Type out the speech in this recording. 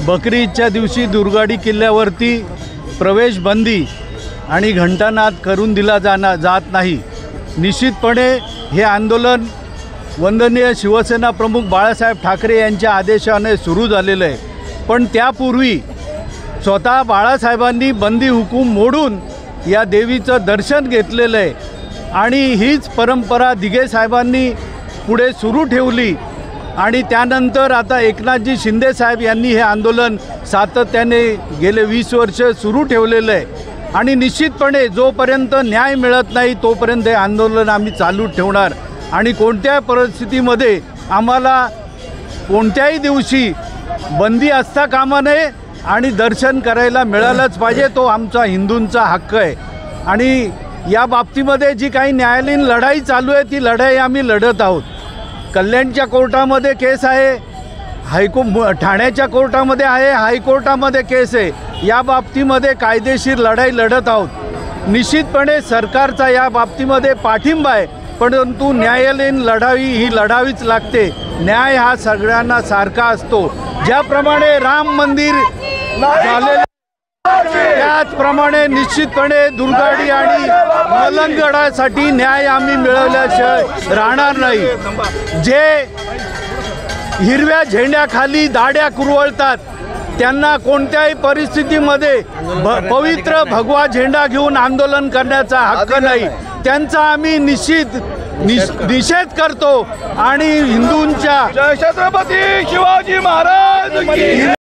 बकरी ईदच्या दिवशी दुर्गाडी किल्ल्यावरती प्रवेश बंदी आणि घंटानाद करून दिला जात नाही। निश्चितपणे हे आंदोलन वंदनीय शिवसेना प्रमुख बाळासाहेब ठाकरे यांच्या आदेशाने सुरू झालेलं आहे। पण त्यापूर्वी स्वतः बाळासाहेबांनी बंदी हुकूम मोडून या देवीचं दर्शन घेतलेलं आहे आणि हीच परंपरा दिघे साहेबांनी पुढे सुरू ठेवली आणि त्यानंतर आता एकनाथजी शिंदे साहेब यांनी हे आंदोलन सातत्याने गेले 20 वर्ष सुरू ठेवलेलं आहे आणि निश्चितपणे जोपर्यंत न्याय मिळत नाही तोपर्यंत हे आंदोलन आम्ही चालू ठेवणार आणि कोणत्या परिस्थितीमध्ये आम्हाला कोणत्याही दिवशी बंदी असता कामा नये आणि दर्शन करायला मिळालंच पाहिजे। तो आमचा हिंदूंचा हक्क आहे आणि या बाबतीमध्ये जी काही न्यायालयीन लढाई चालू आहे ती लढाई आम्ही लढत आहोत। कल्याणच्या कोर्टामध्ये केस आहे, ठाण्याच्या कोर्टामध्ये आहे, हायकोर्टामध्ये केस आहे। या बाबतीमध्ये कायदेशीर लढाई लढत आहोत। निश्चितपणे सरकारचा या बाबतीमध्ये पाठिंबा आहे, परंतु न्यायालयीन लढाई ही लढावीच लागते। न्याय हा सगळ्यांना सारखा असतो। ज्याप्रमाणे राम मंदिर झालेलं त्याचप्रमाणे निश्चितपणे दुर्गाडी आणि मलंगडासाठी न्याय आम्ही मिळवल्याशिवाय राहणार नाही। जे हिरव्या झेंड्याखाली दाड्या कुरवळतात त्यांना कोणत्याही परिस्थितीमध्ये पवित्र भगवा झेंडा घेऊन आंदोलन करण्याचा हक्क नाही। त्यांचा आम्ही निषेध करतो आणि हिंदूंच्या जय छत्रपती शिवाजी महाराज की